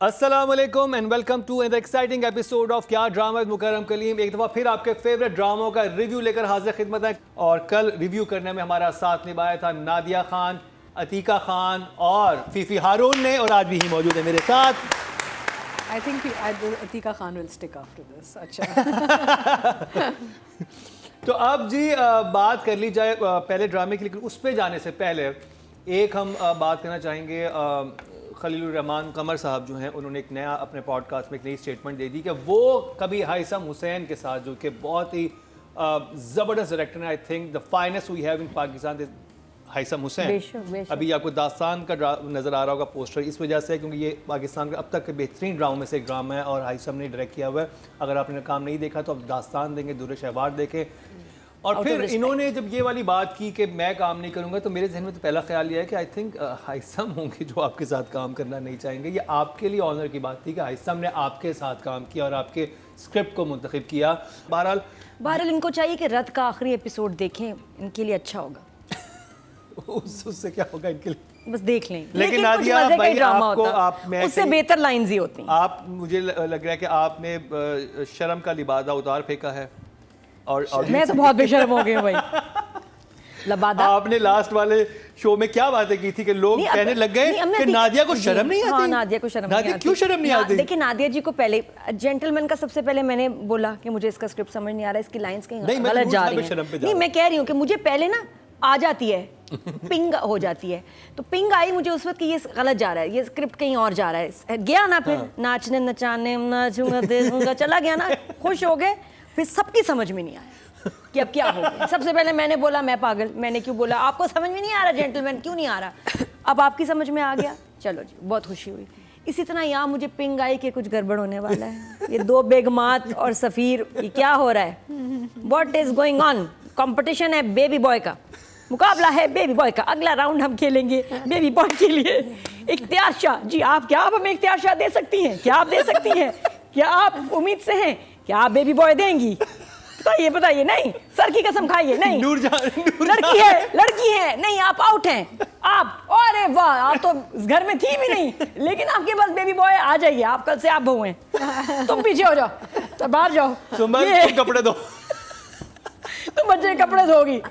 अस्सलाम वालेकुम and welcome to an exciting episode of क्या ड्रामा विद मुकर्रम कलीम। एक दफ़ा फिर आपके फेवरेट ड्रामों का रिव्यू लेकर हाजिर खिदमत है। और कल रिव्यू करने में हमारा साथ निभाया था नादिया खान, अतीका खान और फीफी हारून ने, और आज भी ही मौजूद है मेरे साथ। I think Atika Khan will stick after this. अच्छा। तो अब जी बात कर ली जाए पहले ड्रामे की, लेकिन उस पर जाने से पहले एक हम बात करना चाहेंगे। खलीलुर रहमान कमर साहब जो हैं, उन्होंने एक नया अपने पॉडकास्ट में एक नई स्टेटमेंट दे दी कि वो कभी हाइसम हुसैन के साथ, जो कि बहुत ही ज़बरदस्त डायरेक्टर है, I think the finest we have in Pakistan Haissam Hussain. अभी आपको दास्तान का नज़र आ रहा होगा पोस्टर, इस वजह से क्योंकि ये पाकिस्तान का अब तक के बेहतरीन ड्रामों में से एक ड्रामा है और हाइसम ने डायरेक्ट किया हुआ है। अगर आपने काम नहीं देखा तो अब दास्तान देंगे, दूर शहवार देखें। और फिर इन्होंने जब ये वाली बात की कि मैं काम नहीं करूंगा, तो मेरे जहन में तो पहला ख्याल ये है कि आई थिंक हाइसम होंगे जो आपके साथ काम करना नहीं चाहेंगे। ये आपके लिए ऑनर की बात थी कि हाइसम ने आपके साथ काम किया और आपके स्क्रिप्ट को मुंतखब किया। बहरहाल इनको चाहिए कि रत का आखिरी एपिसोड देखें, इनके लिए अच्छा होगा। उससे क्या होगा इनके लिए, बस देख लें। लेकिन नादिया भाई आपको, आप मैं उससे बेहतर लाइंस ही होती हैं। आप, मुझे लग रहा है कि आपने शर्म का लिबादा उतार फेंका है। और मैं तो बहुत बेशर्म हो गई भाई। लबादा आपने लास्ट वाले शो में क्या बातें की थी कि लोग कहने लग गए कि नादिया को शर्म नहीं आती। हाँ, नादिया को शर्म नहीं आती। क्यों शर्म नहीं आती? देखिए, नादिया जी को पहले जेंटलमैन का सबसे पहले मैंने बोला कि मुझे इसका स्क्रिप्ट समझ नहीं आ रहा, इसकी लाइंस कहीं गलत जा रही हैं। नहीं, मैं कह रही हूँ कि मुझे पहले ना आ जाती है, पिंग हो जाती है, तो पिंग आई मुझे उस वक्त कि ये गलत जा रहा है, ये स्क्रिप्ट कहीं और जा रहा है। गया ना, फिर नाचने नचाने नाचूंगा देखूंगा चला गया ना, खुश हो गए। फिर सबकी समझ में नहीं आया कि अब क्या होगा। सबसे पहले मैंने बोला मैं पागल, मैंने क्यों बोला, आपको समझ में नहीं आ रहा जेंटलमैन, क्यों नहीं आ रहा, अब आपकी समझ में आ गया, चलो जी, बहुत खुशी हुई। इसी तरह यहाँ मुझे पिंग आई कि कुछ गड़बड़ होने वाला है। ये दो बेगमात और सफ़ीर, ये क्या हो रहा है, what is going on. Competition है बेबी बॉय का, मुकाबला है बेबी बॉय का, अगला राउंड हम खेलेंगे बेबी बॉय के लिए। इख्तियार शाह जी, आप क्या आप हमें इख्तियार शाह दे सकती हैं, क्या आप दे सकती हैं, क्या आप उम्मीद से हैं, क्या आप बेबी बॉय देंगी, बताइए बताइए। नहीं, सर की कसम खाइए, नहीं। लड़की है, नहीं, आप आउट हैं आप। अरे वाह, आप तो घर में थी भी नहीं, लेकिन आपके पास बेबी बॉय आ जाइए, आप कल से आप बहू हैं, तुम पीछे हो जाओ, तो बाहर जाओ, तुम कपड़े दो, तुम बच्चे के कपड़े धोगी,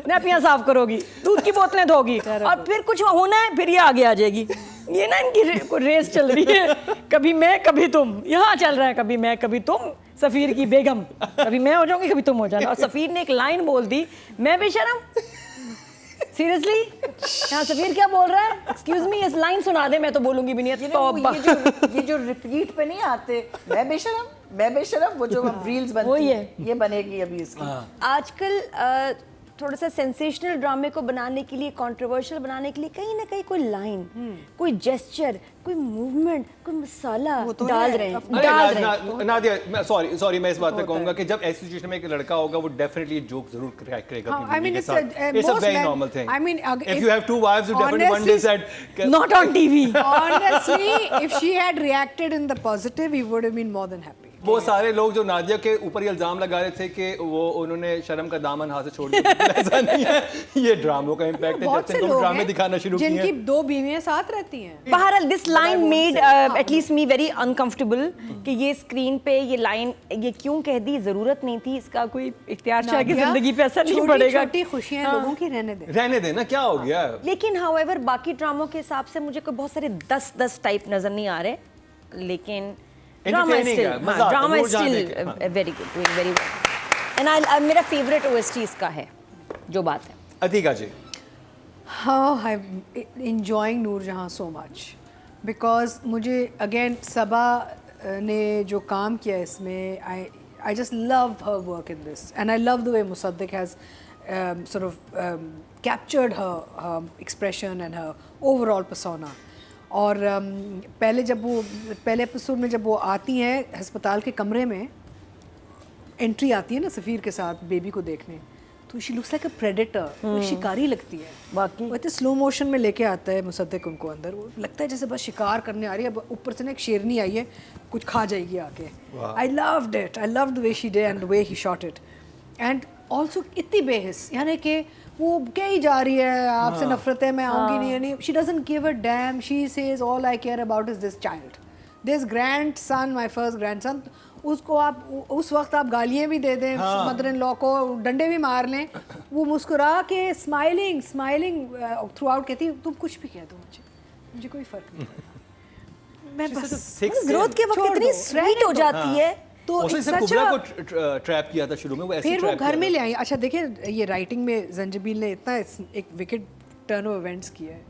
नैपियां साफ करोगी, दूध की बोतलें धोगी, और फिर कुछ होना है फिर ये आगे आ जाएगी। ये ना इनकी रेस चल रही है, कभी मैं कभी तुम, यहाँ चल रहा है, कभी मैं कभी तुम। सफ़ीर की बेगम, कभी मैं हो जाऊंगी कभी तुम हो जाना। और सफ़ीर ने एक लाइन बोल दी, मैं बेशरम, सीरियसली यहाँ सफ़ीर क्या बोल रहा है, एक्सक्यूज मी, इस लाइन सुना दे, मैं तो बोलूंगी भी नहीं। ये जो रिपीट पे नहीं आते, मैं बेशरम, वो जो रील्स बनती है, ये बनेगी अभी इसकी। आजकल थोड़ा सा सेंसेशनल ड्रामे को बनाने के लिए, कंट्रोवर्शियल बनाने के लिए कहीं ना कहीं कोई लाइन, कोई जेस्चर, कोई मूवमेंट, कोई मसाला डाल रहे हैं। नादिया, सॉरी मैं इस बात पे कहूंगा कि जब ऐसी सिचुएशन में एक लड़का होगा, वो डेफिनेटली जोक जरूर क्रैक करेगा अपनी बीवी के साथ। It's a very normal thing. I mean, if you have two wives, you definitely one day said not on TV. Honestly, if she had reacted in the positive, he would have been more than happy. वो सारे लोग जो नादिया के ऊपर ये इल्जाम लगा रहे थे कि वो उन्होंने शर्म का दामन हाथ से छोड़ दिया, ऐसा नहीं है, ये ड्रामों का इम्पैक्ट है। बहुत से लोग ड्रामे दिखाना शुरू किए जिनकी दो बीवियां साथ रहती हैं। बहरहाल this line made at least me very uncomfortable कि ये स्क्रीन पे ये लाइन ये क्यों कह दी, जरूरत नहीं थी, इसका कोई इख्तियार शाह की जिंदगी पे असर नहीं पड़ेगा। छोटी खुशियां लोगों की रहने दे ना, क्या हो गया। लेकिन हाउएवर बाकी ड्रामों के हिसाब से मुझे कोई बहुत सारे 10 टाइप नजर नहीं आ रहे, लेकिन drama is still very good, doing very well. And मेरा फेवरेट ओएसटी इसका है, जो बात है। अतीका जी, हाँ, I am enjoying Noorjahan so much because मुझे अगेन सबा ने जो काम किया इसमें, I just love her work in this and I love the way Musaddiq has sort of captured her expression and her overall persona. और पहले एपिसोड में जब वो आती हैं अस्पताल के कमरे में, एंट्री आती है ना सफ़ीर के साथ बेबी को देखने, तो she looks like a predator, शिकारी लगती है। बाकी वो इतने स्लो मोशन में लेके आता है मुसद्दिक उनको अंदर, वो लगता है जैसे बस शिकार करने आ रही है, ऊपर से ना एक शेरनी आई है, कुछ खा जाएगी आके। I loved it, I love the way she did and the way he shot it. And also इतनी बेहिस, यानी कि वो क्या ही जा रही है, आपसे नफरत है, मैं आऊँगी नहीं, she doesn't give a dam, she says all I care about is this child. This grand son, my first grand son, उसको आप उस वक्त आप गालियाँ भी दे दें, मदर इन लॉ को डंडे भी मार लें, वो मुस्कुरा के स्माइलिंग थ्रू आउट कहती है तुम कुछ भी कह दो मुझे कोई फर्क नहीं पड़ता। मैं बस ग्रोथ के वक्त इतनी स्वीट हो जाती है। तो उसने कुबरा को ट्रैप किया था शुरू में, वो ऐसे फिर वो ट्रैप घर में ले आई। अच्छा देखिए, ये राइटिंग में जंजीबील ने इतना एक विकेट टर्न ऑफ इवेंट्स किया है,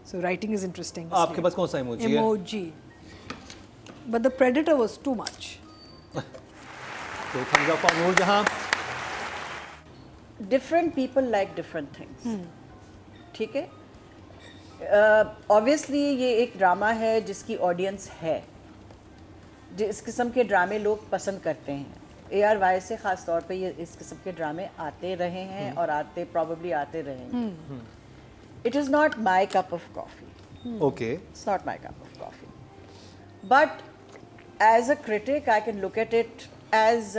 सो राइटिंग इज इंटरेस्टिंग। आपके पास कौन सा इमोजी है? Emoji, but the predator was too much. तो thumbs up for Noorjahan. Different people like different things, ठीक है। ऑब्वियसली ये एक ड्रामा है जिसकी ऑडियंस है, जिस किस्म के ड्रामे लोग पसंद करते हैं। ARY से ख़ास तौर पे ये इस किस्म के ड्रामे आते रहे हैं और प्रॉबेबली आते रहेंगे। It is not my cup of coffee, okay, it's not my cup of coffee, but as a critic I can look at it as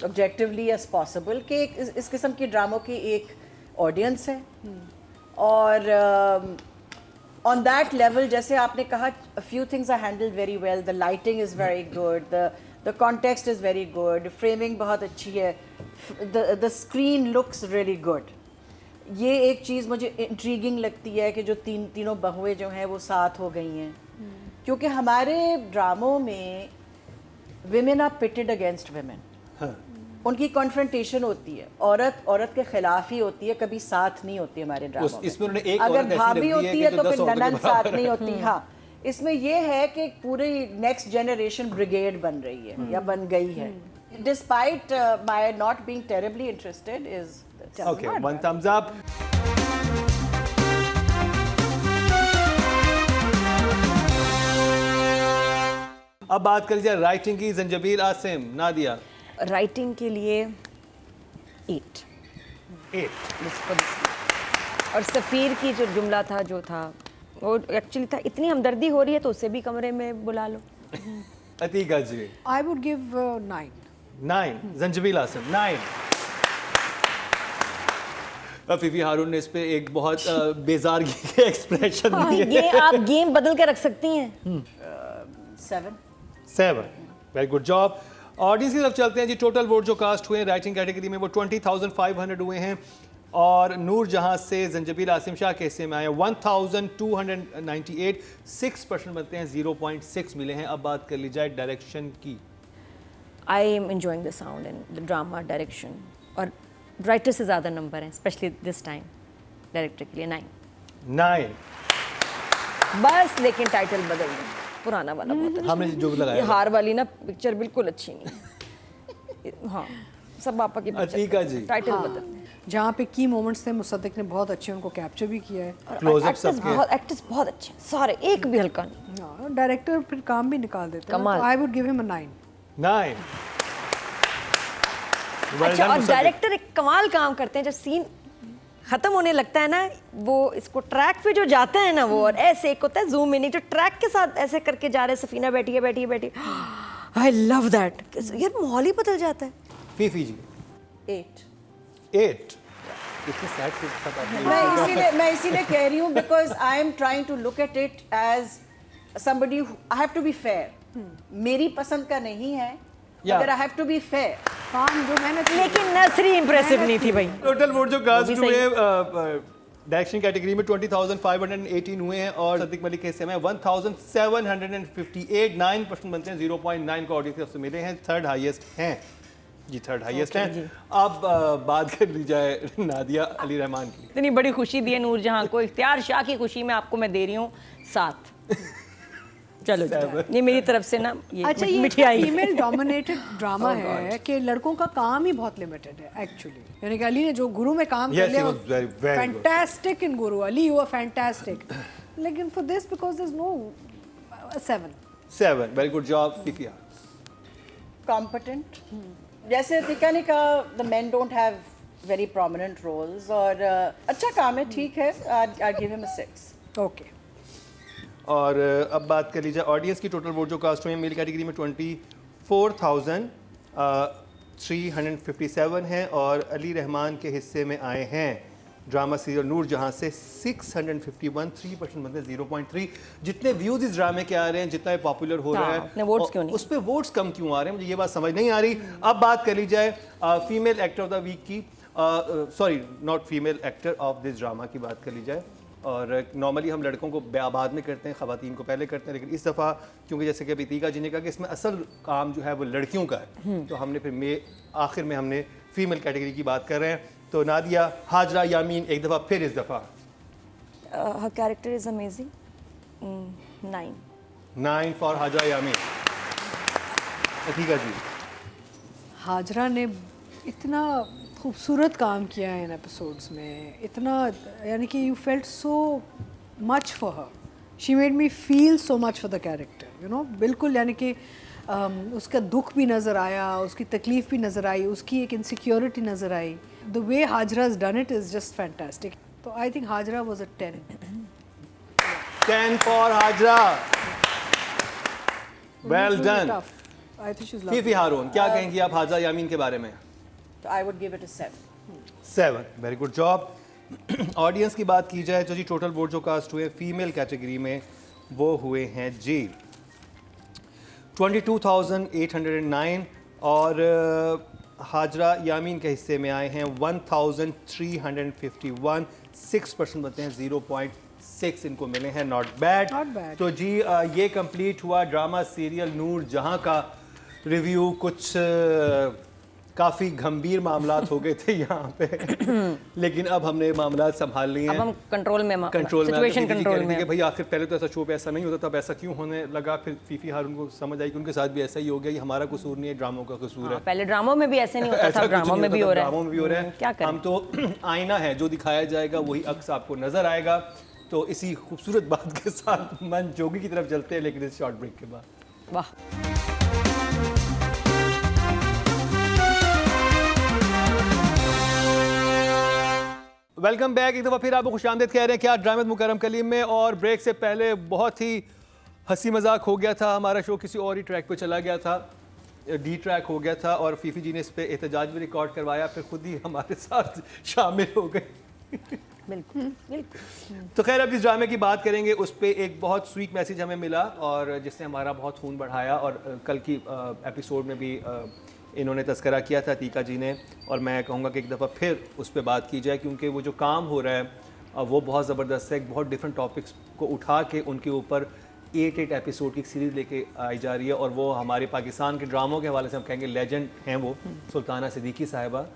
objectively as possible कि इस किस्म के ड्रामों की एक ऑडियंस है। और on that level, जैसे आपने कहा, a few things are handled very well. The lighting is very good. The context is very good. Framing बहुत अच्छी है. The screen looks really good. ये एक चीज़ मुझे intriguing लगती है कि जो तीनों बहुएं जो हैं वो साथ हो गई हैं, क्योंकि हमारे ड्रामों में women are pitted against women. उनकी कॉन्फ्रंटेशन होती है, औरत के खिलाफ ही होती है, कभी साथ नहीं होती हमारे ड्रामा में। इसमें उन्होंने एक अगर औरत ऐसी भाभी रख दी होती है है तो कि फिर 10 औरतों ननद के साथ बराबर नहीं है। होती। हाँ, इसमें ये है कि पूरी नेक्स्ट जनरेशन ब्रिगेड बन रही है या बन गई है, despite my not being terribly interested is okay, one thumbs up. अब बात कर लीजिए राइटिंग की। जंजबील आसिम, नादिया। राइटिंग के लिए 8 और सफ़ीर की जो जुमला था जो था वो एक्चुअली था, इतनी हमदर्दी हो रही है तो उसे भी कमरे में बुला लो। Atiqa ji. I would give 9. 9। Zanjabeel Asim 9। Fifi Haroon ने इस पे एक बहुत बेजारगी के एक्सप्रेशन दिए। ये आप गेम बदल के रख सकती हैं। 7। Very good job. ऑडियंस की तरफ चलते हैं जी। टोटल वोट जो कास्ट हुए हैं राइटिंग कैटेगरी में वो 20,500 हुए हैं और नूरजहां से जंजबील आसिम शाह के हिस्से में आए 1,298। 6% बनते हैं, 0.6 मिले हैं। अब बात कर ली जाए डायरेक्शन की। I am enjoying the sound and the drama direction, और राइटर से ज़्यादा नंबर हैं स्पेशली दिस टाइम। डायरेक्टर के लिए 9 बस, लेकिन टाइटल बदल दें, पुराना वाला बहुत अच्छा। हमने जो ये लगाया हार वाली ना पिक्चर बिल्कुल अच्छी नहीं। हाँ, सब पापा की अतीका जी। टाइटल बदल। जहाँ पे की मोमेंट्स थे मुसद्दिक ने बहुत अच्छे उनको कैप्चर भी किया है। क्लोजअप सबके। एक्टर्स बहुत अच्छे हैं सारे, एक भी हल्का नहीं। डायरेक्टर फिर काम भी निकाल देते हैं। कमाल। आई वुड गिव हिम अ 9। अच्छा, और डायरेक्टर एक कमाल काम करते हैं, जब सीन खत्म होने लगता है ना, वो इसको ट्रैक पे जो जाता है ना वो, और ऐसे एक होता है जूम इन, जो ट्रैक के साथ ऐसे करके जा रहे हैं, सफीना बैठी है। आई लव दैट यार, माहौल ही बदल जाता है। फीफी जी। 8। इतनी सैड फील था आपने। मैं इसीलिए कह रही हूँ because I am trying to look at it as somebody I have to be fair. मेरी पसंद का नहीं है, मगर I have to be fair. काम जो मैंने लेकिन नसरी इंप्रेसिव नहीं थी भाई। टोटल वोट जो कास्ट भी हुए सही। डायरेक्शन कैटेगरी में 20,518 हुए हैं और सद्दिक मलिक के हिस्से में 1,758। 9% बनते हैं, 0.9 को ऑडियंस की तरफ से मिले हैं। थर्ड हाईएस्ट हैं जी, थर्ड हाईएस्ट हैं। अब बात कर ली जाए नादिया अली रहमान की। इतनी बड़ी खुशी दी है नूरजहां को, इख्तियार शाह की खुशी में आपको मैं दे रही हूँ 7। चलो ये मेरी तरफ से ना, ये अच्छा, ये मिठाई फीमेल डोमिनेटेड ड्रामा है कि लड़कों का काम ही बहुत लिमिटेड है एक्चुअली। यानी कि अली ने जो गुरु में काम कर लिया, fantastic in Guru. Ali you are fantastic, लेकिन for this because there is no 7। Very good job Fifia. Competent, जैसे अतीका ने कहा, the men don't have very prominent roles, और अच्छा काम है, ठीक है। I give him a 6। Okay. और अब बात कर लीजिए ऑडियंस की। टोटल वोट जो कास्ट हुए हैं मेल कैटेगरी में 24,357 हैं और अली रहमान के हिस्से में आए हैं ड्रामा सीरियल नूर जहां से 651 3% मतलब 0.3 जितने व्यूज इस ड्रामे के आ रहे हैं, जितना पॉपुलर हो रहा है, उतने वोट्स क्यों नहीं? उस पे वोट्स कम क्यों आ रहे हैं, मुझे ये बात समझ नहीं आ रही। अब बात कर ली जाए female actor of the week की, sorry not female actor of this drama की बात कर ली जाए। और नॉर्मली हम लड़कों को बाद में करते हैं, ख़वातीन को पहले करते हैं, लेकिन इस दफ़ा क्योंकि जैसे कि अतीका जी ने कहा कि इसमें असल काम जो है वो लड़कियों का है, तो हमने फिर आखिर में हमने फीमेल कैटेगरी की बात कर रहे हैं। तो नादिया हाजरा यामीन एक दफ़ा फिर इस दफ़ा her character is amazing. 9 for Hajra Yameen. Atiqa ji, Hajra ने इतना खूबसूरत काम किया है इन एपिसोड्स में, इतना यानी कि you felt so much for her, she made me feel so much for the character, you know, बिल्कुल यानी कि उसका दुख भी नज़र आया, उसकी तकलीफ़ भी नज़र आई, उसकी एक इनसिक्योरिटी नज़र आई। The way Hajra has done it is just fantastic. तो I think Hajra was a 10 for Hajra, well done. I think she is Fifi Haroon, क्या कहेंगी आप हाजरा यामीन के बारे में? So I would give it a 7. 7, very good job. Audience की बात की जाए तो जी टोटल वोट जो कास्ट हुए फीमेल कैटेगरी में वो हुए हैं जी 22,809 और हाजरा यामीन के हिस्से में आए हैं 1,351, 6% बनते हैं, 0.6 इनको मिले हैं, नॉट बैड। Not bad. तो जी ये कंप्लीट हुआ ड्रामा सीरियल नूर जहां का रिव्यू। कुछ काफ़ी गंभीर मामलात हो गए थे यहाँ पे लेकिन अब हमने मामलात संभाल लिए हैं, अब हम कंट्रोल में सिचुएशन कंट्रोल में। कि भाई आखिर पहले तो ऐसा शो पे ऐसा नहीं होता, तब ऐसा क्यों होने लगा। फिर फीफी हारून को समझ आई कि उनके साथ भी ऐसा ही हो गया, ये हमारा कसूर नहीं है, ड्रामों का कसूर है। पहले ड्रामों में भी ऐसे नहीं होता था, ड्रामों में भी हो रहा है, ड्रामों में भी हो रहा है। क्या करें? हम तो आईना है, जो दिखाया जाएगा वही अक्स आपको नजर आएगा। तो इसी खूबसूरत बात के साथ मन जोगी की तरफ चलते हैं, लेकिन इस शॉर्ट ब्रेक के बाद। वाह। वेलकम बैक, एक दफ़ा फिर आपको खुशामदीद कह रहे हैं क्या ड्रामे मुकरम कलीम में। और ब्रेक से पहले बहुत ही हंसी मजाक हो गया था, हमारा शो किसी और ही ट्रैक पे चला गया था, डी ट्रैक हो गया था और फीफी जी ने इस पे एहतजाज भी रिकॉर्ड करवाया, फिर खुद ही हमारे साथ शामिल हो गए बिल्कुल बिल्कुल। तो खैर अब इस ड्रामे की बात करेंगे, उस पर एक बहुत स्वीट मैसेज हमें मिला और जिसने हमारा बहुत खून बढ़ाया। और कल की एपिसोड में भी इन्होंने तस्करा किया था अतीका जी ने, और मैं कहूँगा कि एक दफ़ा फिर उस पर बात की जाए, क्योंकि वो जो काम हो रहा है वो बहुत ज़बरदस्त है। बहुत डिफरेंट टॉपिक्स को उठा के उनके ऊपर 8 एपिसोड की सीरीज़ लेके आई जा रही है। और वो हमारे पाकिस्तान के ड्रामों के हवाले से हम कहेंगे लेजेंड हैं वो, सुल्ताना सिद्दीकी साहिबा।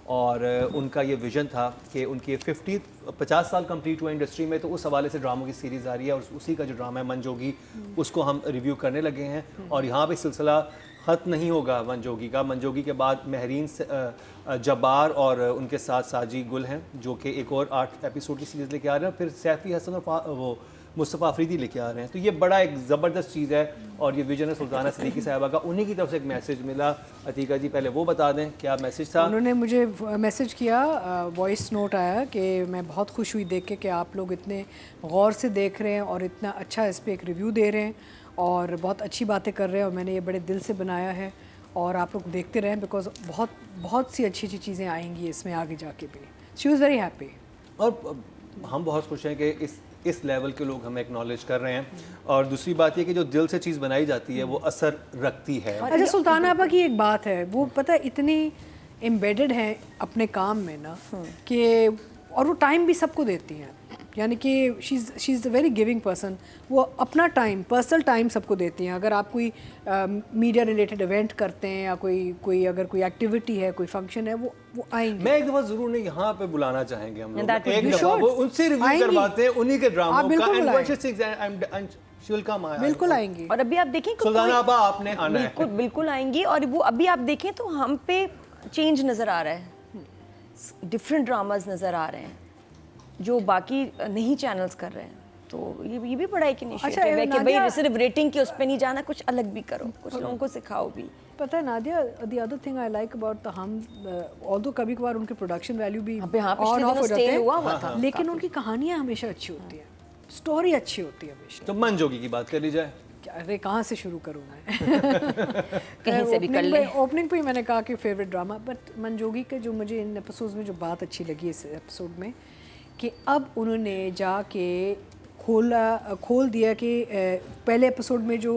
और उनका ये विज़न था कि उनकी 50 साल कंप्लीट हुए इंडस्ट्री में, तो उस हवाले से ड्रामों की सीरीज़ आ रही है। और उसी का जो ड्रामा है मनजोगी, उसको हम रिव्यू करने लगे हैं। और यहाँ पे सिलसिला ख़त्म नहीं होगा मनजोगी का। मनजोगी के बाद महरीन जब्बार और उनके साथ साजी गुल हैं, जो कि एक और 8 एपिसोड की सीरीज़ लेके आ रहे हैं। फिर सैफ़ी हसन और वो मुस्तफ़ा अफरीदी लेके आ रहे हैं। तो ये बड़ा एक ज़बरदस्त चीज़ है और ये विजन है सुल्ताना सिद्दीकी साहिबा का। उन्हीं की तरफ से एक मैसेज मिला। अतीका जी पहले वो बता दें क्या मैसेज था। उन्होंने मुझे मैसेज किया, वॉइस नोट आया कि मैं बहुत खुश हुई देख के कि आप लोग इतने गौर से देख रहे हैं और इतना अच्छा इस पर एक रिव्यू दे रहे हैं और बहुत अच्छी बातें कर रहे हैं, और मैंने ये बड़े दिल से बनाया है और आप लोग देखते रहें, बिकॉज बहुत सी अच्छी चीज़ें आएंगी इसमें आगे जाके भी। She was very happy. और हम बहुत खुश हैं कि इस लेवल के लोग हमें एक्नॉलेज कर रहे हैं। और दूसरी बात ये कि जो दिल से चीज़ बनाई जाती है वो असर रखती है। अच्छा, सुल्ताना आपा की एक बात है, वो पता है इतनी एम्बेडेड हैं अपने काम में ना कि, और वो टाइम भी सबको देती हैं, यानी कि she is a very giving person. वो अपना टाइम, पर्सनल टाइम सबको देती हैं। अगर आप कोई मीडिया रिलेटेड इवेंट करते हैं या कोई अगर कोई एक्टिविटी है, कोई फंक्शन है, वो आएंगे। मैं एक दफ़ा ज़रूर नहीं यहाँ पे बुलाना चाहेंगे हम लोग, That would एक be दफ़ा sure. वो उनसे रिव्यू आएंगी। करवाते हैं उन्हीं के ड्रामों आप बिल्कुल का। बुलाएं। बिल्कुल आएंगी। और अभी आप देखें कि सुल्ताना आपा आपने आना है। बिल्कुल बिल्कुल आएंगी। और वो अभी आप देखें तो हम पे चेंज नज़र आ रहा है, डिफरेंट ड्रामाज नज़र आ रहे हैं जो बाकी नहीं चैनल्स कर रहे हैं। तो ये भी बड़ा एक इनिशिएटिव है कि भाई सिर्फ रेटिंग के उस पे नहीं जाना, कुछ अलग भी करो, कुछ लोगों को सिखाओ भी। पता है Nadia, the other thing I like about the हम, ऑल्दो कभी कभार उनके प्रोडक्शन वैल्यू भी ऑन ऑफ हो जाते हैं, लेकिन उनकी कहानियाँ हमेशा अच्छी होती हैं, स्टोरी अच्छी होती है हमेशा। तो मनजोगी की बात कर ली जाए। अरे कहाँ से शुरू करूँ मैं कहीं से भी कर ले। ओपनिंग पे ही मैंने कहा कि फेवरेट ड्रामा, बट मनजोगी के जो मुझे इन एपिसोड्स में जो बात अच्छी लगी इस एपिसोड में कि अब उन्होंने जाके खोल दिया कि पहले एपिसोड में जो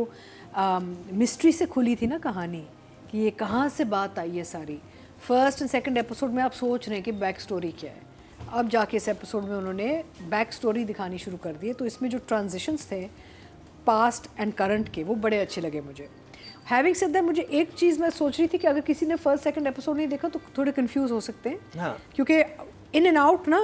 मिस्ट्री से खुली थी ना कहानी कि ये कहाँ से बात आई है सारी, फर्स्ट एंड सेकंड एपिसोड में आप सोच रहे हैं कि बैक स्टोरी क्या है, अब जाके इस एपिसोड में उन्होंने बैक स्टोरी दिखानी शुरू कर दी है। तो इसमें जो ट्रांजिशंस थे पास्ट एंड करंट के, वो बड़े अच्छे लगे मुझे। हैविंग सेड दैट, मुझे एक चीज़ मैं सोच रही थी कि अगर किसी ने फर्स्ट सेकंड एपिसोड नहीं देखा तो थोड़े कंफ्यूज हो सकते हैं। हाँ। क्योंकि इन एंड आउट ना,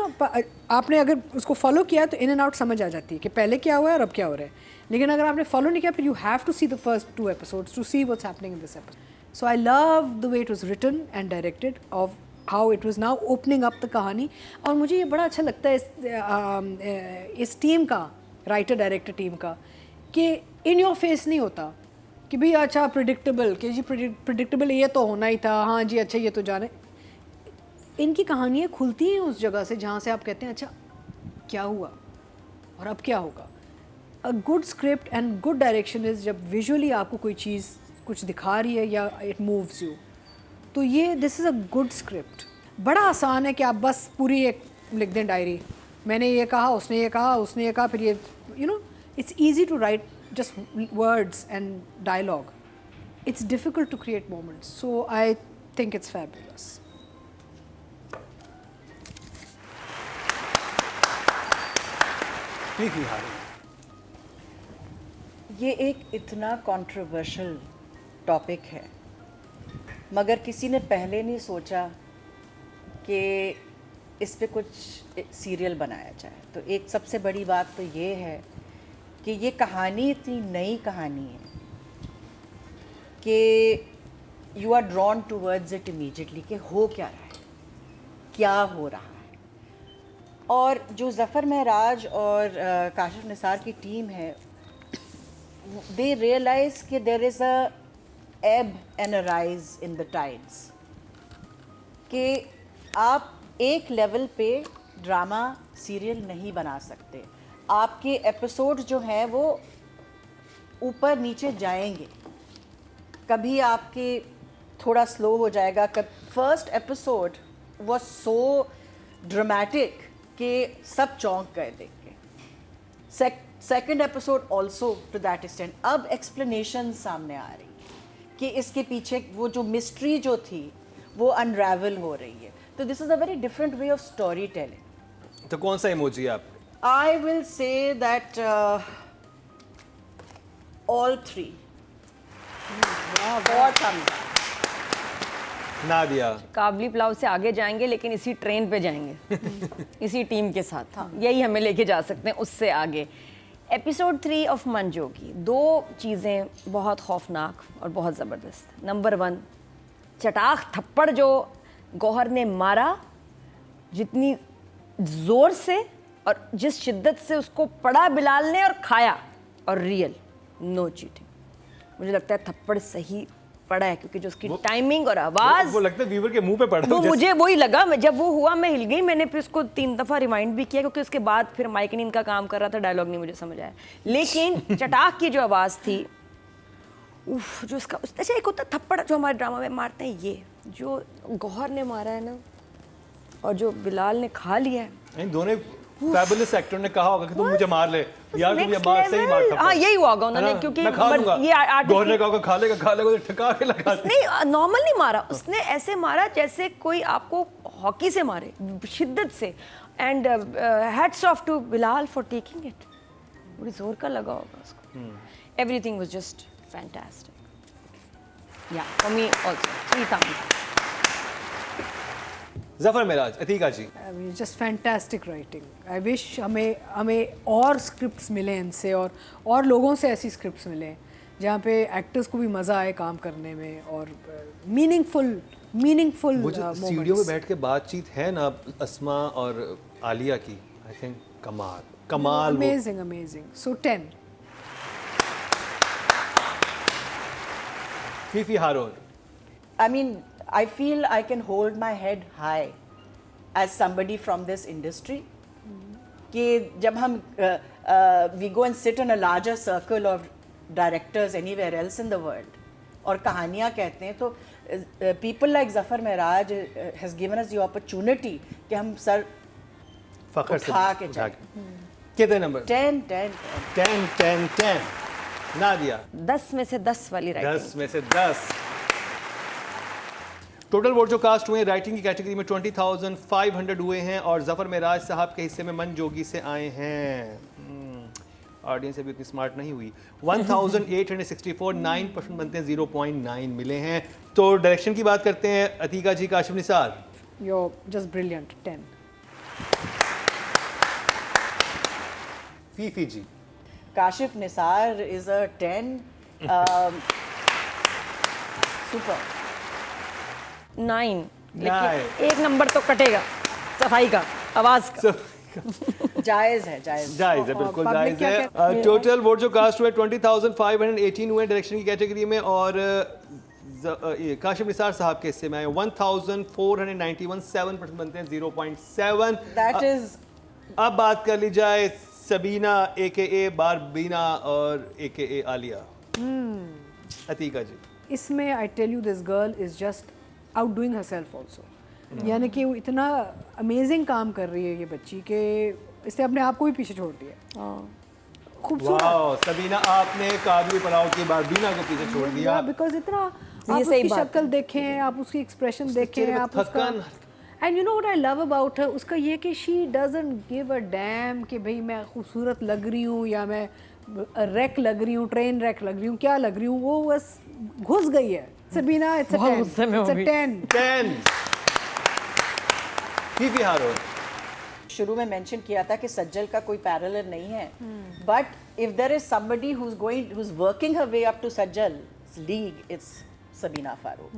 आपने अगर उसको फॉलो किया तो इन एंड आउट समझ आ जाती है कि पहले क्या हुआ है और अब क्या हो रहा है। लेकिन अगर आपने फॉलो नहीं किया फिर you have to see the first 2 episodes to see what's happening in this episode. So I love the way it was written and directed, of how it was now opening up the कहानी। और मुझे ये बड़ा अच्छा लगता है इस team का, राइटर डायरेक्टर टीम का, कि इन योर फेस नहीं होता कि भाई अच्छा प्रिडिक्टेबल, कि जी प्रिडिक्टेबल ये तो होना ही था, हाँ जी अच्छा ये तो जाने। इनकी कहानियाँ खुलती हैं उस जगह से जहाँ से आप कहते हैं अच्छा क्या हुआ और अब क्या होगा। A good script and good direction is जब विजुअली आपको कोई चीज़ कुछ दिखा रही है या इट मूव्स यू, तो ये this is a good script. बड़ा आसान है कि आप बस पूरी एक लिख दें डायरी, मैंने ये कहा, उसने ये कहा, उसने ये कहा, फिर ये it's easy to write just words and dialogue. It's difficult to create moments. So I think it's fabulous. ये एक इतना कंट्रोवर्शियल टॉपिक है, मगर किसी ने पहले नहीं सोचा कि इस पे कुछ सीरियल बनाया जाए। तो एक सबसे बड़ी बात तो ये है कि ये कहानी इतनी नई कहानी है कि you are drawn towards it immediately कि हो क्या रहा है, क्या हो रहा है। और जो ज़फ़र महराज और काशिफ निसार की टीम है, दे रियलाइज़ कि देयर इज़ अ एब and a rise in the tides, कि आप एक लेवल पे ड्रामा सीरियल नहीं बना सकते। आपके एपिसोड जो हैं वो ऊपर नीचे जाएंगे, कभी आपके थोड़ा स्लो हो जाएगा। First episode was so dramatic कि सब चौंक गए देख के। Second episode also to that extent. अब एक्सप्लेनेशन सामने आ रही है कि इसके पीछे वो जो मिस्ट्री जो थी वो अनरावल हो रही है। तो this is a very different way of story telling. तो कौन सा इमोजी आप? I will say that all 3. Four thumbs up. Nadia? काबली pulao से आगे जाएंगे लेकिन इसी ट्रेन पे जाएंगे इसी टीम के साथ, यही हमें लेके जा सकते हैं उससे आगे। एपिसोड 3 ऑफ मनजोगी, 2 चीज़ें बहुत खौफनाक और बहुत ज़बरदस्त। नंबर 1, चटाक थप्पड़ जो गौहर ने मारा, जितनी ज़ोर से और जिस शिद्दत से उसको पड़ा बिलाल ने और खाया, और रियल, नो चीटिंग। मुझे लगता है थप्पड़ सही पड़ा है क्योंकि जो उसकी टाइमिंग और आवाज़, वो लगता है व्यूअर के मुंह पे पड़ा। वो मुझे वही लगा, जब वो हुआ मैं हिल गई। मैंने फिर उसको 3 दफ़ा रिमाइंड भी किया क्योंकि उसके बाद फिर माइक ने इनका काम कर रहा था, डायलॉग नहीं मुझे समझ आया। लेकिन चटाक की जो आवाज़ थी, उफ, जो उसका अच्छा एक होता थप्पड़ जो हमारे ड्रामा में मारते हैं, ये जो गौहर ने मारा है ना और जो बिलाल ने खा लिया है, दोनों फैबुलस एक्टर ने कहा होगा कि तुम मुझे मार ले यार, तुम ये बात सही मार सकते हो। हाँ यही हुआ होगा उन्होंने, क्योंकि ये गौहर ने कहा खा लेगा तो ठका के लगा दे। नहीं, नॉर्मल नहीं मारा उसने, ऐसे मारा जैसे कोई आपको हॉकी से मारे, शिद्दत से। And hats off to Bilal for taking it, बड़ी जोर का लगा होगा उसको। Everything was just fantastic. Yeah for me also 3 thumbs। Zafar Mehraj, Atiqa ji? Just fantastic writing. I wish हमें और स्क्रिप्ट्स मिलें इनसे, और लोगों से ऐसी स्क्रिप्ट्स मिलें जहाँ पे एक्टर्स को भी मज़ा आए काम करने में, और मीनिंगफुल वो जो स्टूडियो में बैठ के बातचीत है ना अस्मा और आलिया की, आई थिंक कमाल। Amazing. So 10। Fifi Haroon? I mean, I feel I can hold my head high as somebody from this industry. कि जब हम we go and sit in a larger circle of directors anywhere else in the world और कहानियाँ कहते हैं, तो people like Zafar Maharaj has given us the opportunity कि हम सर फखर से उठा के उठा चले। के। कितने नंबर? 10 10 10 10 10 10। नादिया 10 में से 10 वाली राइटिंग। 10 में से 10। टोटल वोट जो कास्ट हुए राइटिंग की कैटेगरी में 20,500 हुए हैं और जफर मेराज साहब के हिस्से में मन जोगी से आए हैं। ऑडियंस अभी उतनी स्मार्ट नहीं हुई। 1,864 9% बनते हैं, 0.9 मिले हैं। तो डायरेक्शन की बात करते हैं, Atiqa ji, Kashif Nisar. You're just brilliant. 10. Fifi ji. Kashif Nisar is a 10 super 9, 9। लेकिन एक नंबर तो कटेगा सफाई का, आवाज का। जायज है जायज है, बिल्कुल public जायज क्या है। कहती है? टोटल वोट जो कास्ट हुए 20,518 हुए डायरेक्शन की कैटेगरी में और ये काशिफ निसार साहब के हिस्से में आए 1,491 7% बनते हैं, 0.7। दैट इज अब बात कर ली जाए सबीना AKA बारबीना और AKA आलिया। अतीका जी। इसमें I tell you this girl is just outdoing herself also. यानी कि वो इतना अमेजिंग काम कर रही है ये बच्ची के इसने अपने आप को भी पीछे छोड़ दिया। खूबसूरत। वाह सबीना, आपने काबिल पड़ाव की बारबीना को पीछे छोड़ दिया। बिकॉज इतना आप ये सही उसकी बात शक्ल देखें, आप उसकी एक्सप्रेशन देखें, चेहरे पे आप उसका थकान। And you know what I love about her, उसका ये कि she doesn't give a dam कि भाई मैं खूबसूरत लग रही हूँ या मैं रैक लग रही हूँ, ट्रेन रैक लग रही हूँ, क्या लग रही हूँ, वो बस घुस गई है। सबीना इट्स अ बहुत 10, गुस्से में इट्स अ होगी। 10। 10। फीफी हारून। शुरू में मेंशन किया था कि सज्जल का कोई पैरेलल नहीं है, but if there is somebody who is working her way up to Sajal's league, it's Sabina Farooq.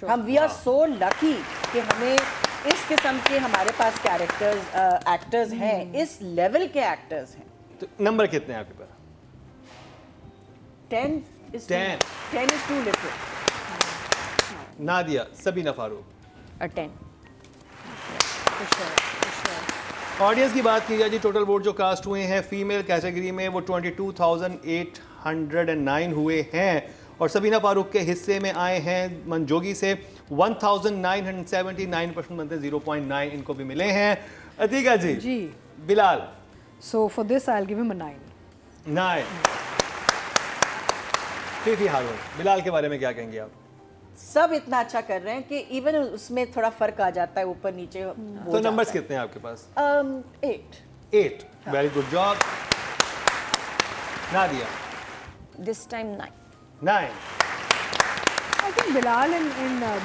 हम वी आर सो लकी कि हमें इस किस्म के हमारे पास कैरेक्टर्स एक्टर्स हैं, इस लेवल के एक्टर्स हैं। तो नंबर कितने हैं आपके पास? 10 is 10. 10 is too little. Nadia, Sabina Farooq. A 10। Audience की बात की जाए जी, टोटल वोट जो कास्ट हुए हैं फीमेल कैटेगरी में वो 22,809 हुए हैं और सबीना फारूक के हिस्से में आए हैं मनजोगी से 1,979% बनते हैं, 0.9 इनको भी मिले हैं। अतीका जी। जी। Bilal. So for this I'll give him a 9. 9। Fifi Haroon, Bilal के बारे में क्या कहेंगे आप? सब इतना अच्छा कर रहे हैं कि इवन उसमें थोड़ा फर्क आ जाता है, ऊपर नीचे हो तो नंबर्स जाता कितने हैं आपके पास? है। 8 8। Very good job. Nadia. This time 9। 9। I think Bilal in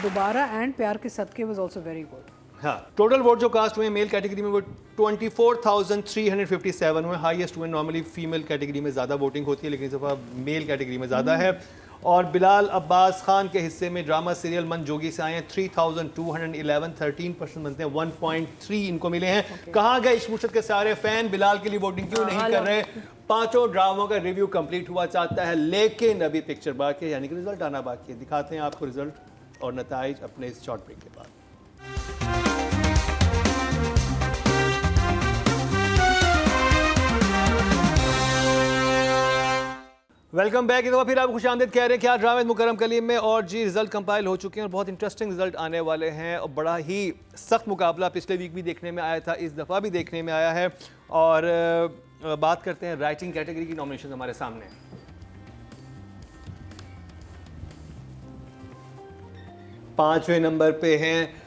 Dobara and प्यार के सदके was also very good. हाँ, टोटल वोट जो कास्ट हुए मेल कैटेगरी में वो 24,357 हुए, हाईएस्ट हुए। नॉर्मली फीमेल कैटेगरी में ज़्यादा वोटिंग होती है लेकिन इस दफ़ा मेल कैटेगरी में ज़्यादा है। और बिलाल अब्बास खान के हिस्से में ड्रामा सीरियल मन जोगी से आए हैं 3,211 13% बनते हैं, 1.3 इनको मिले हैं। कहाँ गए इश्क मुर्शद के सारे फैन, बिलाल के लिए वोटिंग क्यों नहीं कर रहे? पांचों ड्रामों का रिव्यू कंप्लीट हुआ चाहता है लेकिन अभी पिक्चर बाकी है, यानी कि रिजल्ट आना बाकी है। दिखाते हैं आपको रिजल्ट और नताइज अपने इस शॉर्ट ब्रेक के बाद। Welcome back. एक दफ़ा फिर आप खुशामदीद कह रहे हैं क्या ड्रामे मुकरम कलीम में। और जी रिजल्ट कंपाइल हो चुके हैं और बहुत इंटरेस्टिंग रिजल्ट आने वाले हैं और बड़ा ही सख्त मुकाबला पिछले वीक भी देखने में आया था, इस दफ़ा भी देखने में आया है। और बात करते हैं राइटिंग कैटेगरी की नॉमिनेशन हमारे सामने। पांचवें नंबर पे हैं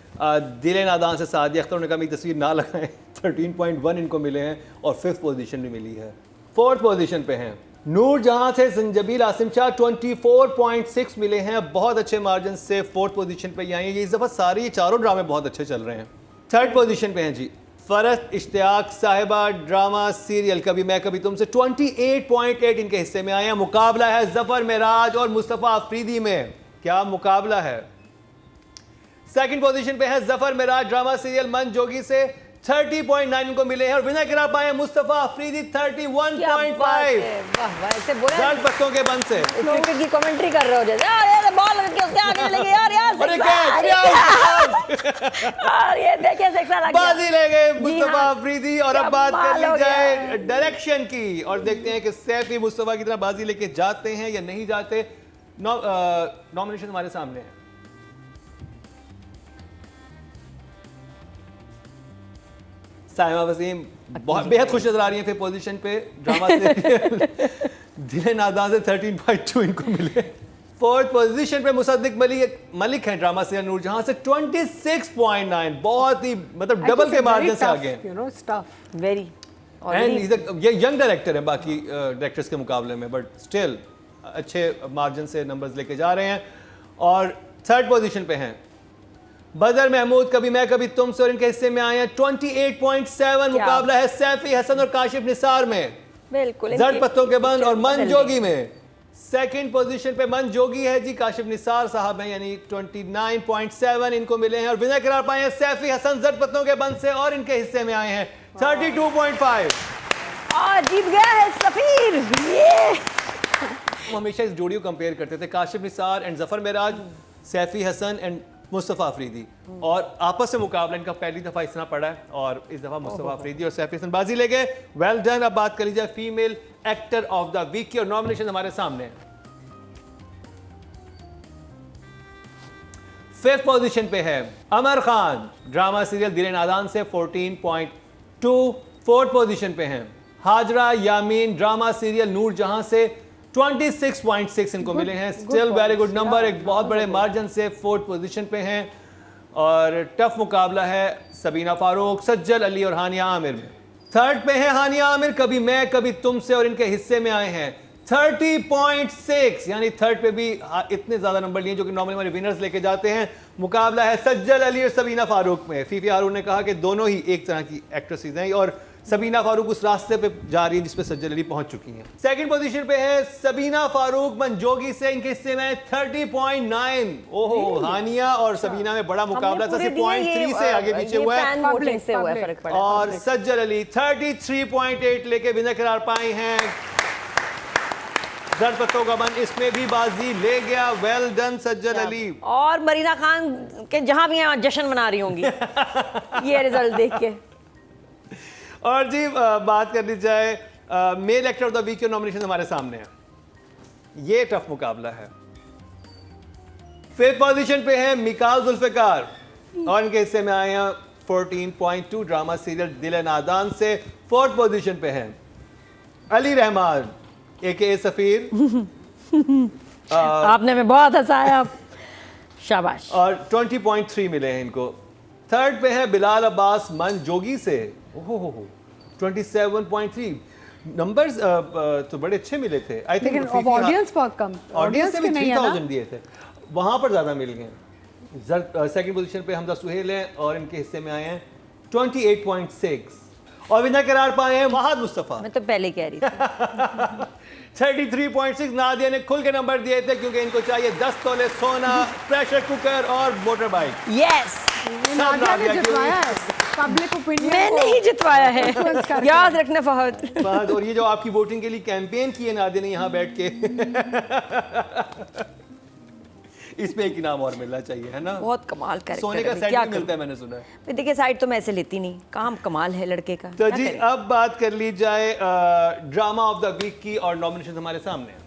दिल नादान से सादिया अख्तर। उन्होंने कहा मेरी तस्वीर ना लगाएं, 13.1 इनको मिले हैं और 5th पोजीशन भी मिली है। 4th पोजीशन पे हैं नूर जहां से संजबील आसिम शाह, 24.6 मिले हैं, बहुत अच्छे मार्जिन से 4th पोजीशन पे आई हैं। ये इस दफ़ा सारे ये चारों ड्रामे बहुत अच्छे चल रहे हैं। 3rd पोजीशन पे हैं जी फरहत इश्तियाक साहिबा, ड्रामा सीरियल कभी मैं कभी तुमसे, 28.8 इनके हिस्से में आए हैं। मुकाबला है जफर मेराज और मुस्तफ़ा अफरीदी में। क्या मुकाबला है? 2nd पोजीशन पे है जफर मेराज, ड्रामा सीरियल मन जोगी से 30.9 इनको मिले हैं और विनर करा पाए मुस्तफा अफरीदी 31.5। वाह वाह, ऐसे बोला जान पत्तों के बंद से क्रिकेट की कमेंट्री कर रहे हो जैसे यार बॉल लग के उसके आगे लगी यार अरे यार ये देखिए सिक्सर लग गया। बाजी ले गए मुस्तफा हाँ। अफरीदी। और अब क्या बात कर कमाल हो ली गया। जाए डायरेक्शन की और देखते हैं कि सैफी मुस्तफा की तरह बाजी लेके जाते हैं या नहीं जाते। नॉमिनेशन हमारे सामने है। साइमा वसीम बहुत बेहद खुश नजर आ रही हैं फिर पोजीशन पे ड्रामा से दिले नादान से 13.2 इनको मिले। फोर्थ पोजीशन पे मुसद्दिक मलिक हैं ड्रामा से नूरजहां से 26.9, बहुत ही मतलब डबल के मार्जिन से आगे हैं। You know, it's tough. Very and ये यंग डायरेक्टर है बाकी डायरेक्टर्स के मुकाबले में, बट स्टिल अच्छे मार्जिन से नंबर्स लेके जा रहे हैं। और थर्ड पोजीशन पे हैं बदर महमूद कभी मैं कभी तुम से, और इनके हिस्से में आए हैं 28.7। मुकाबला है सैफी हसन और काशिफ निसार में, बिल्कुल जड़ पत्तों के बंद और मन जोगी में। सेकंड पोजीशन पे मन जोगी है जी, काशिफ निसार साहब हैं, यानी 29.7 इनको मिले हैं। और विनर करार पाए हैं सैफी हसन जड़ पत्तों के बंद से, और इनके हिस्से में आए हैं 32.5। और जीत गया है सफीर। ये हम हमेशा इस जोड़ी को कंपेयर करते थे, काशिफ निसार एंड जफर मेराज, सैफी हसन एंड मुस्तफ़ा अफरीदी, और आपस में मुकाबला इनका पहली दफ़ा इस तरह पड़ा है, और इस दफ़ा मुस्तफ़ा अफरीदी और सैफी हसन बाजी ले गए। Well done. अब बात कर लीजिए female actor of the week की, और नॉमिनेशन हमारे सामने है। फिफ्थ पोजीशन पे है अमर खान, ड्रामा सीरियल दिल नादान से 14.2। फोर्थ पोजीशन पे हैं हाजरा यामीन, ड्रामा सीरियल नूरजहां से 26.6 इनको मिले हैं। स्टिल वेरी गुड नंबर, एक बहुत बड़े मार्जिन से फोर्थ पोजीशन पे हैं। और टफ मुकाबला है सबीना फारूक, सज्जल अली और हानिया आमिर में। थर्ड पे है हानिया आमिर कभी मैं कभी तुमसे, और इनके हिस्से में आए हैं 30.6, यानी थर्ड पे भी इतने ज्यादा नंबर लिए जो कि नॉर्मली हमारे विनर्स लेके जाते हैं। मुकाबला है सज्जल अली और सबीना फारूक में। फीफी हारून ने कहा कि दोनों ही एक तरह की एक्ट्रेसेस हैं, और सबीना फारूक उस रास्ते पे जा रही है जिस पे सज्जल अली पहुंच चुकी हैं। सेकंड पोजीशन पे है सबीना फारूक मनजोगी से, इनके हिस्से में 30.9। ओहो, हानिया और सबीना में बड़ा मुकाबला था, 0.3 से आगे पीछे हुआ है। और सज्जल अली 33.8 लेके विनर करार पाए हैं। जड़ पत्तों का बन इसमें भी बाजी ले गया। वेल डन सज्जल अली। और मरीना खान के जहां भी हैं जश्न मना रही होंगी ये रिजल्ट देख के। और जी बात कर ली जाए male actor of the week के नॉमिनेशन हमारे सामने है। ये टफ मुकाबला है। फिफ्थ पोजीशन पे है मिकाल जुल्फिकार, और इनके हिस्से में आए हैं 14.2, ड्रामा सीरियल दिल नादान से। फोर्थ पोजीशन पे है अली रहमान एके सफीर आपने हमें बहुत हंसाया, शाबाश। और 20.3 मिले हैं इनको। थर्ड पे है बिलाल अब्बास मन जोगी से, ओहो 27.3। नंबर्स तो बड़े अच्छे मिले थे। आई थिंक ऑडियंस बहुत कम, ऑडियंस से भी 3000 दिए थे, वहां पर ज्यादा मिल गए। सेकंड पोजीशन पे हमजा सुहेल हैं, और इनके हिस्से में आए हैं 28.6। और विनर करार पाए हैं वहाद मुस्तफा। मैं तो पहले कह रही थी 33.6। नादिया ने खुल के नंबर दिए थे क्योंकि इनको चाहिए 10 तोले सोना, प्रेशर कुकर और motor bike. Yes, public opinion मैं नहीं जितवाया है, याद रखना फहद। और ये जो आपकी वोटिंग के लिए कैंपेन की है नादिया ने यहाँ बैठ के इसमें एक इनाम और मिलना चाहिए, है ना? बहुत कमाल कैरेक्टर सोने का सेट भी मिलता है, मैंने सुना है। देखिए साइड तो मैं ऐसे लेती नहीं, काम कमाल है लड़के का। तो जी अब बात कर ली जाए ड्रामा ऑफ द वीक की, और नॉमिनेशन हमारे सामने है।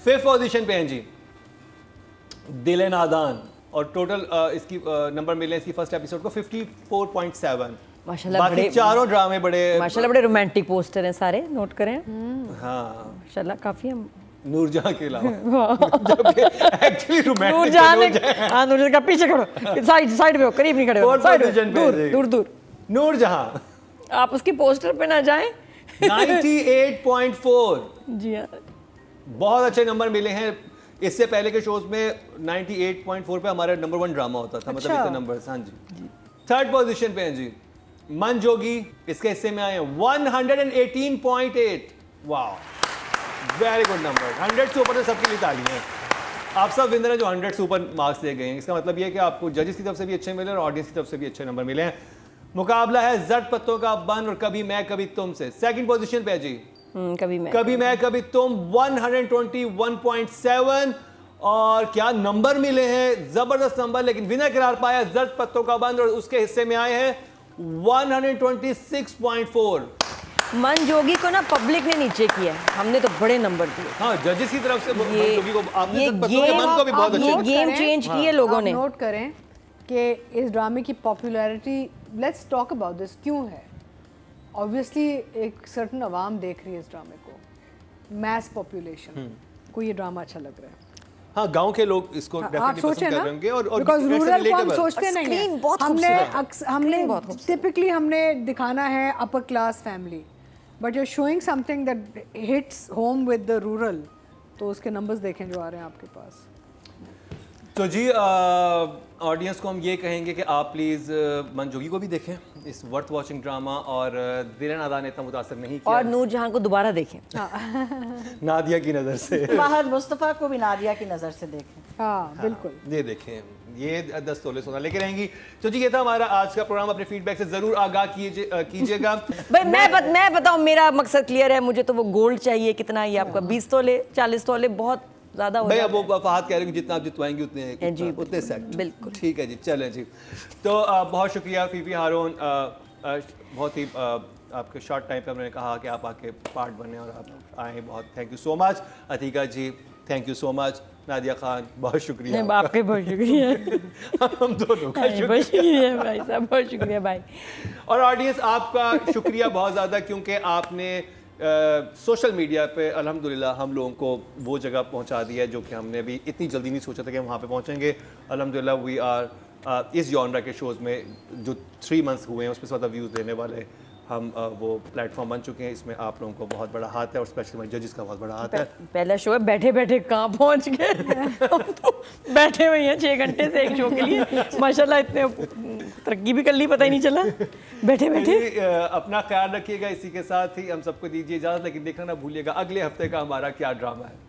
फिफ्थ पोजीशन पे हैं जी दिल नादान, और टोटल इसकी नंबर मिले इसकी फर्स्ट एपिसोड को 54.7। माशाल्लाह बाकी चारों ड्रामे बड़े माशाल्लाह बड़े रोमांटिक पोस्टर हैं सारे, नोट करें। हाँ माशाल्लाह काफी हम नूरजहां के अलावा एक्चुअली रोमांटिक नूरजहां नूरजहां का पीछे खड़ो, साइड पे हो, करीब नहीं खड़े हो, साइड दूर दूर। नूरजहां आप उसकी पोस्टर पे ना जाएं। 98.4। जी हाँ, बहुत अच्छे नंबर मिले हैं। इससे पहले के शोज में 98.4 पे हमारा नंबर 1 ड्रामा होता था, मतलब इतने नंबर्स। हाँ जी। थर्ड पोजीशन पे हैं जी मन जोगी, इसके हिस्से में आए हैं 118.8। वाह, वेरी गुड नंबर। 100 से ऊपर तो सबके लिए ताली है। आप सब विनर हैं जो 100 से ऊपर मार्क्स दे गए हैं। इसका मतलब ये है कि आपको जजेस की तरफ से भी अच्छे मिले और ऑडियंस की तरफ से भी अच्छे नंबर मिले हैं। मुकाबला है जट पत्तों का बन और कभी मैं कभी तुम से। सेकंड पोजीशन पे है जी कभी मैं कभी तुम 121.7, और क्या नंबर मिले हैं, जबरदस्त नंबर। लेकिन विनर करार पाया जट पत्तों का बंद, और उसके हिस्से में आए हैं 126.4। मन जोगी को ना पब्लिक ने नीचे किया, हमने तो बड़े नंबर दिए। हाँ, जजेस की तरफ से मन जोगी को आपने जट पत्तों के बंद को भी बहुत अच्छे गेम चेंज किए लोगों ने। नोट करें कि इस ड्रामे की popularity, let's talk about this, क्यों है? ऑब्वियसली एक सर्टन आवाम देख रही है इस ड्रामे को, मैस पॉपुलेशन को ये ड्रामा अच्छा लग रहा है। हाँ, गांव के लोग इसको आप डेफिनेटली सोचे पसंद ना, कर रहे होंगे और बिकॉज रूरल को हम सोचते नहीं Screen हैं, बहुत हमने टिपिकली हमने दिखाना है upper class family, but you are showing something that hits home with the rural, तो उसके नंबर्स देखें जो आ रहे हैं आपके पास। तो जी ऑडियंस को हम ये कहेंगे कि आप प्लीज़ मनजोगी को भी देखें, इस वर्थ वॉचिंग ड्रामा, और दिल नादा ने इतना मुतासर नहीं किया और नूरजहां को दोबारा देखें नादिया की नज़र से। फाहद मुस्तफ़ा को भी नादिया की नज़र से देखें। हाँ बिल्कुल, ये देखें, ये 10 तोले सोना लेके रहेंगी। तो जी ये था हमारा आज का प्रोग्राम। अपने फीडबैक से ज़रूर आगाह कीजिएगा। भाई मैं बताऊं, मेरा मकसद क्लियर है, मुझे तो वो गोल्ड चाहिए। कितना ये आपका 20 तोले 40 तोले बहुत ज़्यादा हो भाई, जाता अब वो फहद कह रहे हैं कि जितना आप जितवाएंगे उतने सेट। बिल्कुल ठीक है जी, चलें जी। तो बहुत शुक्रिया फीफी हारून, बहुत ही आपके शॉर्ट टाइम पे हमने कहा कि आप आके पार्ट बने और आप आए, बहुत thank you so much. Atiqa ji thank you so much. Nadia Khan बहुत शुक्रिया। आपके बहुत शुक्रिया। हम दोनों का बहुत शुक्रिया भाई साहब, बहुत शुक्रिया भाई। और ऑडियंस आपका शुक्रिया बहुत ज़्यादा, क्योंकि आपने सोशल मीडिया पे अल्हम्दुलिल्लाह हम लोगों को वो जगह पहुंचा दिया है जो कि हमने अभी इतनी जल्दी नहीं सोचा था कि हम वहाँ पे पहुँचेंगे। अल्हम्दुलिल्लाह वी आर इस जॉनरा के शोज़ में जो 3 मंथ्स हुए हैं उसमें ज़्यादा व्यूज़ देने वाले हम वो प्लेटफॉर्म बन चुके हैं। इसमें आप लोगों को बहुत बड़ा हाथ है और स्पेशली हमारे जजेस का बहुत बड़ा हाथ है। पहला शो है, बैठे बैठे कहाँ पहुँच गए। हम तो बैठे हुए हैं 6 घंटे से एक शो के लिए, माशाल्लाह इतने तरक्की भी कर ली, पता ही नहीं चला बैठे बैठे। अपना ख्याल रखिएगा। इसी के साथ ही हम सबको दीजिए इजाज़त, लेकिन देखना ना भूलिएगा अगले हफ्ते का हमारा क्या ड्रामा है।